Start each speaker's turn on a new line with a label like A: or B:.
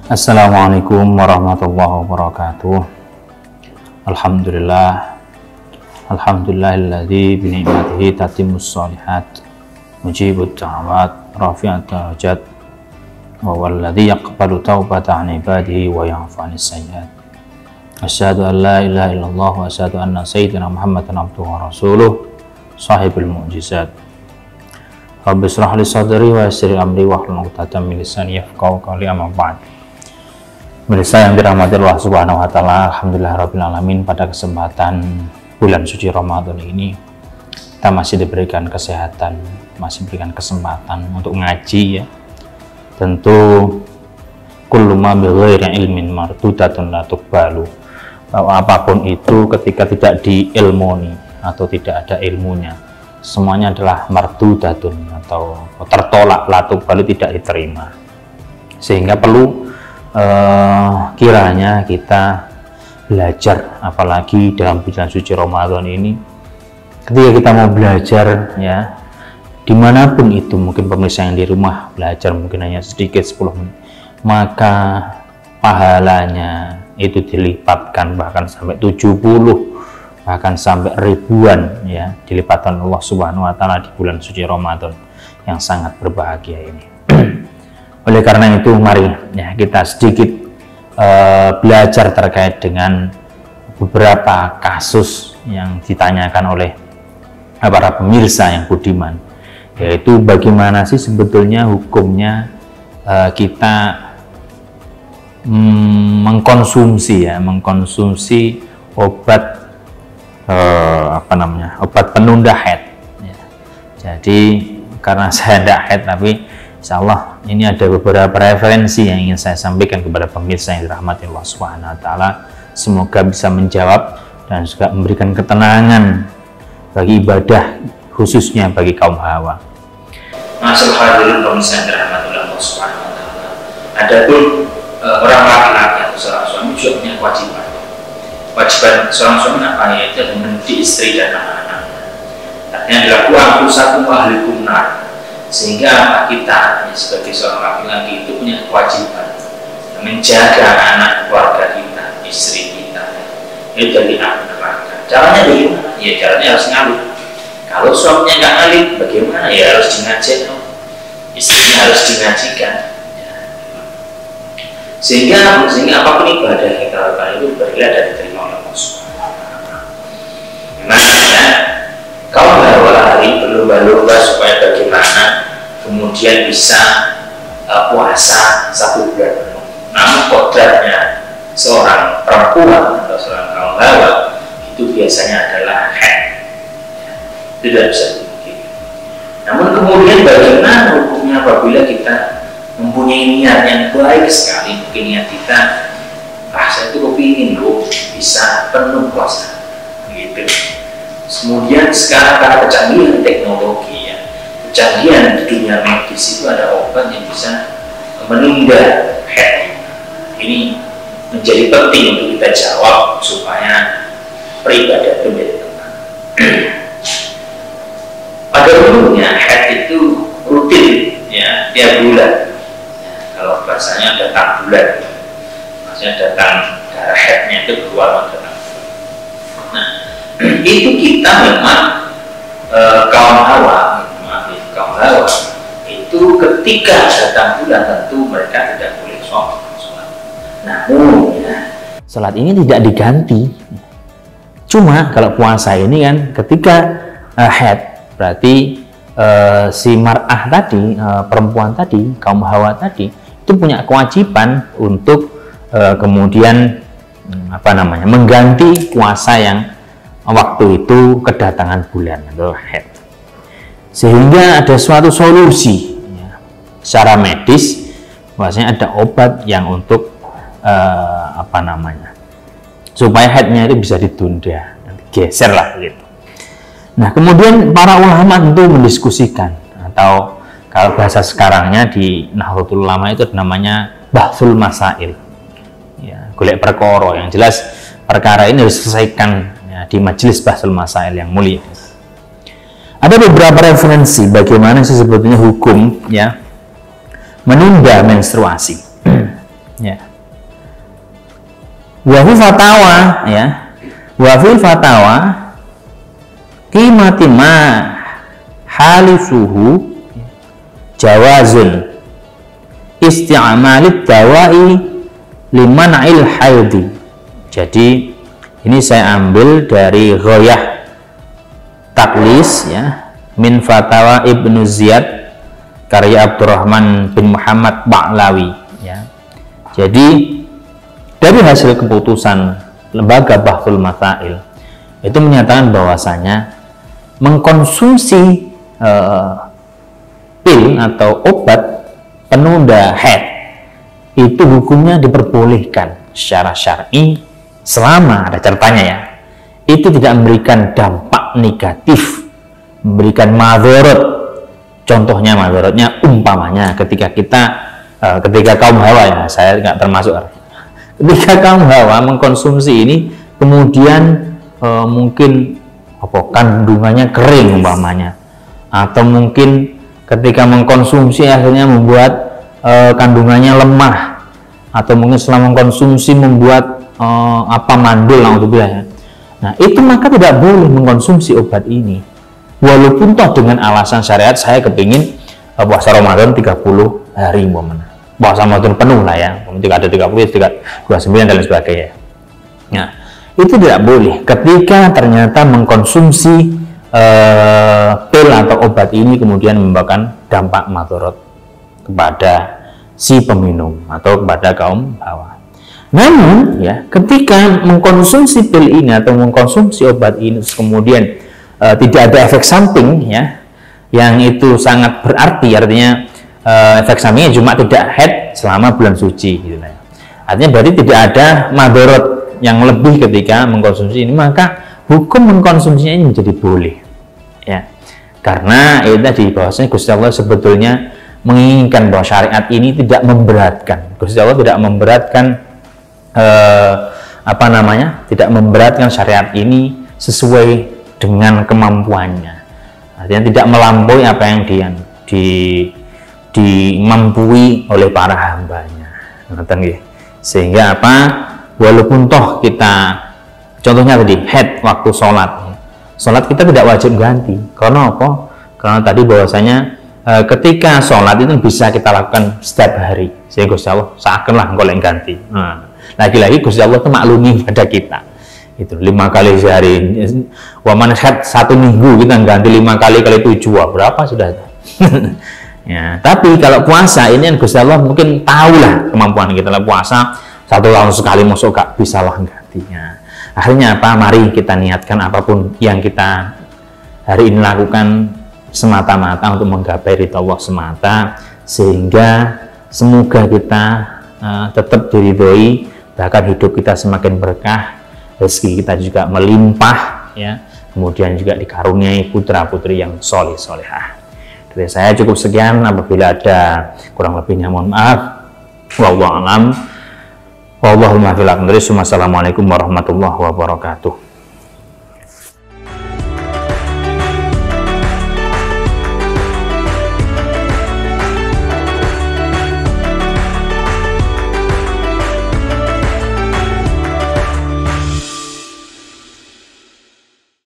A: Assalamualaikum warahmatullahi wabarakatuh. Alhamdulillahilladzi bi ni'matihi tatimmus shalihat, mujibud da'awat, rafi'at darajat, wa walladzi yaqbalu taubata 'an ibadihi wa ya'fu 'anis sayyi'at. Asyhadu an la ilaha illallah wa asyhadu anna sayyidina Muhammadan abduhu wa rasuluh, sahibul mu'jizat. Rabbi shrah li sadri wa yassir amri wahlul 'uqdatam min lisani yafqahu qawli, amma ba'd. Pemirsa yang dirahmati Allah Subhanahu wa taala, alhamdulillahirabbil alamin, pada kesempatan bulan suci Ramadan ini kita masih diberikan kesehatan, masih diberikan kesempatan untuk ngaji ya. Tentu kullu ma bighairi ilmin mardudatun la tuqbalu. Bahwa apapun itu ketika tidak diilmuni atau tidak ada ilmunya, semuanya adalah mardudatun atau tertolak, la tuqbalu, tidak diterima. Sehingga perlu kiranya kita belajar, apalagi dalam bulan suci Ramadan ini, ketika kita mau belajar ya, dimanapun itu, mungkin pemirsa yang di rumah belajar mungkin hanya sedikit 10 menit, maka pahalanya itu dilipatkan bahkan sampai 70, bahkan sampai ribuan ya, dilipatkan Allah Subhanahu wa taala di bulan suci Ramadan yang sangat berbahagia ini. Oleh karena itu, mari ya kita sedikit belajar terkait dengan beberapa kasus yang ditanyakan oleh para pemirsa yang budiman, yaitu bagaimana sih sebetulnya hukumnya kita mengkonsumsi obat obat penunda haid ya. Jadi karena saya tidak haid, tapi insya Allah ini ada beberapa referensi yang ingin saya sampaikan kepada pemirsa yang dirahmati Allah Subhanahu wa taala. Semoga bisa menjawab dan juga memberikan ketenangan bagi ibadah, khususnya bagi kaum hawa. Masuk hadirin pemirsa yang dirahmati Allah Subhanahu wa taala. Adapun orang laki-laki atau seorang suami juga punya kewajiban. Kewajiban seorang suami apa? Yaitu mendidik istri dan anak-anaknya. Artinya dilakukan satu ahlikum nar. Sehingga kita sebagai seorang laki-laki itu punya kewajiban menjaga anak keluarga kita, istri kita itu dari api neraka. Caranya bagaimana? Ya caranya harus ngalir. Kalau suaminya nggak ngalir, bagaimana? Ya harus dingaji, istrinya harus dingajikan ya. Sehingga apapun ibadah kita lakukan itu berilah dan diterima oleh Allah Subhanahu wa taala. Makanya kaum hawa hari berlomba-lomba supaya bagaimana kemudian bisa puasa 1 bulan penuh. Namun kodratnya seorang perempuan atau seorang kaum hawa itu biasanya adalah haid, tidak bisa dimungkinkan. Namun kemudian bagaimana hukumnya apabila kita mempunyai niat yang baik sekali, mungkin niat kita, saya itu kepingin loh bisa penuh puasa gitu. Kemudian sekarang karena kecanggihan teknologi ya, kecanggihan di dunia medis, itu ada obat yang bisa menunda haid. Ini menjadi penting untuk kita jawab supaya beribadah itu menjadi tenang. Pada umumnya haid itu rutin ya, tiap bulan ya, kalau bahasanya datang bulan, maksudnya datang darah haidnya itu keluar datang. Nah, itu kita memang kaum hawa itu ketika datang bulan tentu mereka tidak boleh sholat. Namun ya, sholat ini tidak diganti. Cuma kalau puasa ini kan ketika haid, berarti si mar'ah tadi, perempuan tadi, kaum hawa tadi itu punya kewajiban untuk kemudian mengganti puasa yang waktu itu kedatangan bulan atau haid. Sehingga ada suatu solusi ya, secara medis, bahwasanya ada obat yang untuk supaya haidnya itu bisa ditunda, geser lah gitu. Nah kemudian para ulama tentu mendiskusikan, atau kalau bahasa sekarangnya di Nahdlatul Ulama itu namanya bahsul masail ya, golek perkara. Yang jelas perkara ini harus diselesaikan di majelis bahsul masail yang mulia. Ada beberapa referensi bagaimana sih sebetulnya hukum ya menunda menstruasi. Ya. Wa fi fatawa, ya. Wa fi fatawa qimati ma halisuhu jawazun isti'malit dawai liman'il haidi. Jadi ini saya ambil dari Ghoyah Taklis, ya, min Fatawa Ibnu Ziyad karya Abdurrahman bin Muhammad Ba'lawi, ya. Jadi dari hasil keputusan Lembaga Bahthul Masail itu menyatakan bahwasanya mengkonsumsi pil atau obat penunda haid itu hukumnya diperbolehkan secara syar'i selama ada catatannya, ya, itu tidak memberikan dampak negatif, memberikan madharat. Contohnya madharatnya umpamanya ketika kaum hawa, ya, saya nggak termasuk, ketika kaum hawa mengkonsumsi ini kemudian mungkin kandungannya kering umpamanya, atau mungkin ketika mengkonsumsi akhirnya membuat kandungannya lemah, atau mungkin setelah mengkonsumsi membuat mandul, ya. Nah, itu maka tidak boleh mengkonsumsi obat ini, walaupun toh dengan alasan syariat saya kepingin puasa Ramadan 30 hari, puasa Ramadan penuh lah, ya, jika ada 30, 29 dan lain sebagainya. Nah, itu tidak boleh ketika ternyata mengkonsumsi pil atau obat ini kemudian membawakan dampak madharat kepada si peminum atau kepada kaum hawa. Namun, ya, ketika mengkonsumsi pil ini atau mengkonsumsi obat ini kemudian tidak ada efek samping, ya, yang itu sangat berarti, artinya efek sampingnya cuma tidak haid selama bulan suci, gitu, ya. Artinya berarti tidak ada madharat yang lebih ketika mengkonsumsi ini, maka hukum mengkonsumsinya ini menjadi boleh, ya, karena itu tadi bahwasanya Gusti Allah sebetulnya menginginkan bahwa syariat ini tidak memberatkan. Gusti Allah tidak memberatkan tidak memberatkan syariat ini sesuai dengan kemampuannya, artinya tidak melampaui apa yang dimampui oleh para hambanya, sehingga walaupun toh kita contohnya tadi haid waktu sholat kita tidak wajib ganti, karena apa? Karena tadi bahwasanya ketika sholat itu bisa kita lakukan setiap hari, sehingga Gusti Allah seakanlah engkau yang ganti. Lagi-lagi Gusti Allah itu maklumi pada kita, itu 5 kali sehari, waman haid 1 minggu kita ganti 5 kali 7, berapa sudah? Ya, tapi kalau puasa ini Gusti Allah mungkin tahulah kemampuan kita. Lah puasa 1 tahun sekali masuk gak bisa lah gantinya. Akhirnya apa? Mari kita niatkan apapun yang kita hari ini lakukan semata-mata untuk menggapai ridha Allah semata, sehingga semoga kita tetap diridhoi, bahkan hidup kita semakin berkah, rezeki kita juga melimpah, ya, kemudian juga dikaruniai putra-putri yang soleh-solehah. Dari saya cukup sekian, apabila ada kurang lebihnya mohon maaf. Wallahu a'lam. Wallahul muwaffiq. Assalamualaikum warahmatullahi wabarakatuh.